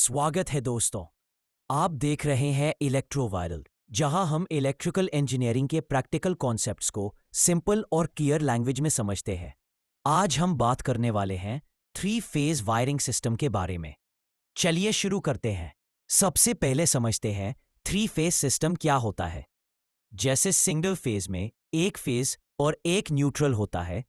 स्वागत है दोस्तों। आप देख रहे हैं इलेक्ट्रोवायरल, जहां हम इलेक्ट्रिकल इंजीनियरिंग के प्रैक्टिकल कॉन्सेप्ट्स को सिंपल और क्लियर लैंग्वेज में समझते हैं। आज हम बात करने वाले हैं 3-फेज वायरिंग सिस्टम के बारे में। चलिए शुरू करते हैं। सबसे पहले समझते हैं 3-फेज सिस्टम क्या होता है। जैसे सिंगल फेज में एक फेज और एक न्यूट्रल होता है,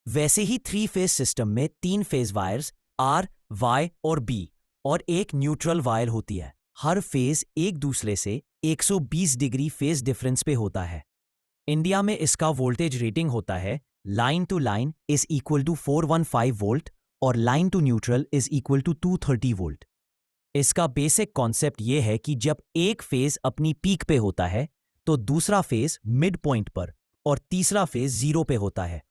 वैसे ही 3-फेज सिस्टम में 3 फेज वायर्स R, Y और B और एक न्यूट्रल वायर होती है। हर फेज एक दूसरे से 120 डिग्री फेज डिफरेंस पे होता है। इंडिया में इसका वोल्टेज रेटिंग होता है line to line is equal to 415 volt और line to neutral is equal to 230 volt. इसका बेसिक कॉन्सेप्ट ये है कि जब एक फेज अपनी पीक पे होता है तो दूसरा फेज मिड पॉइंट पर और तीसरा फेज 0 पे होता है।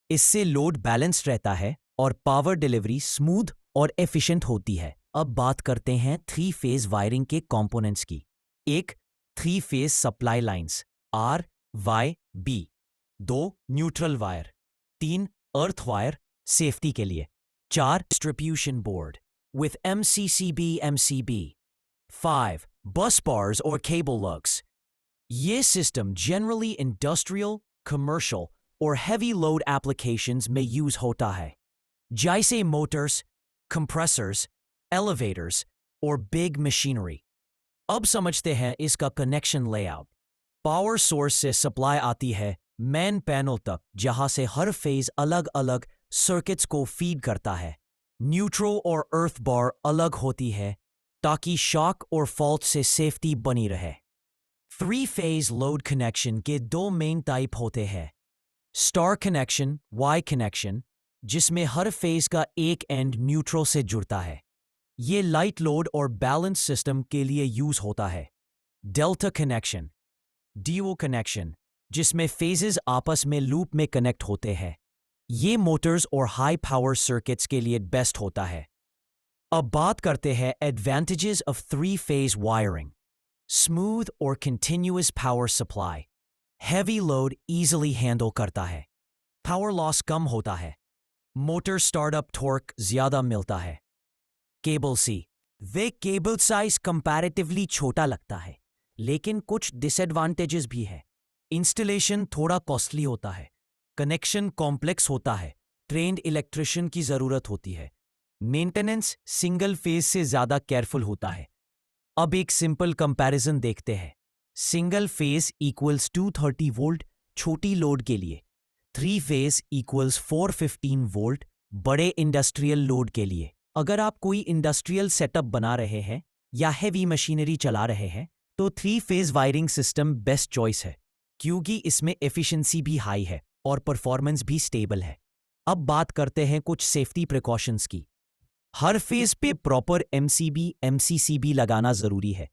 इससे लोड बैलेंस्ड रहता है और पावर डिलीवरी स्मूथ और एफिशिएंट होती है। अब बात करते हैं 3-फेज वायरिंग के कंपोनेंट्स की। 1 three phase supply lines R, Y, B। 2 neutral wire. 3 earth wire safety के लिए। 4 distribution board with MCCB MCB। 5 bus bars or cable lugs। ये सिस्टम जनरली इंडस्ट्रियल, कमर्शियल और हेवी लोड एप्लीकेशंस में यूज होता है, जैसे मोटर्स, कंप्रेसर्स, एलिवेटर्स और big machinery. अब समझते हैं इसका कनेक्शन लेआउट। पावर सोर्स से सप्लाई आती है मेन पैनल तक, जहां से हर फेज अलग अलग सर्किट्स को फीड करता है। न्यूट्रल और अर्थ बार अलग होती है ताकि शॉक और फॉल्ट से सेफ्टी बनी रहे। 3-फेज लोड कनेक्शन के 2 मेन टाइप होते हैं। स्टार कनेक्शन, वाई कनेक्शन, जिसमें हर फेज का एक एंड न्यूट्रल से जुड़ता है। ये लाइट लोड और बैलेंस सिस्टम के लिए यूज होता है। डेल्टा कनेक्शन, डीओ कनेक्शन, जिसमें फेजेस आपस में लूप में कनेक्ट होते हैं। ये मोटर्स और हाई पावर सर्किट्स के लिए बेस्ट होता है। अब बात करते हैं एडवांटेजेस ऑफ 3-फेज वायरिंग। स्मूथ और continuous power supply. Heavy load easily handle करता है। पावर लॉस कम होता है। मोटर स्टार्टअप टॉर्क ज्यादा मिलता है। केबल सी, वे केबल साइज कंपैरेटिवली छोटा लगता है, लेकिन कुछ डिसएडवांटेजेस भी है। इंस्टॉलेशन थोड़ा कॉस्टली होता है। कनेक्शन कॉम्प्लेक्स होता है। ट्रेन्ड इलेक्ट्रिशियन की जरूरत होती है। मेंटेनेंस सिंगल फेज से ज्यादा केयरफुल होता है। अब एक सिंपल कंपैरिजन देखते हैं। सिंगल फेज इक्वल्स 230 वोल्ट छोटी लोड के लिए। 3-फेज इक्वल्स 415 वोल्ट बड़े इंडस्ट्रियल लोड के लिए। अगर आप कोई इंडस्ट्रियल सेटअप बना रहे हैं या हैवी मशीनरी चला रहे हैं तो 3-फेज वायरिंग सिस्टम बेस्ट चॉइस है, क्योंकि इसमें एफिशिएंसी भी हाई है और परफॉर्मेंस भी स्टेबल है। अब बात करते हैं कुछ सेफ्टी प्रिकॉशंस की। हर फेज पे प्रॉपर MCB MCCB लगाना जरूरी है।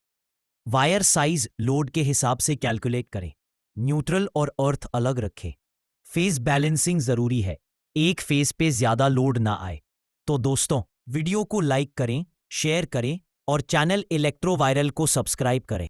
वायर साइज लोड के हिसाब से कैलकुलेट करें। न्यूट्रल और अर्थ अलग रखें। फेज बैलेंसिंग जरूरी है, एक फेज पे ज्यादा लोड ना आए। तो दोस्तों, वीडियो को लाइक करें, शेयर करें और चैनल इलेक्ट्रोवायरल को सब्सक्राइब करें।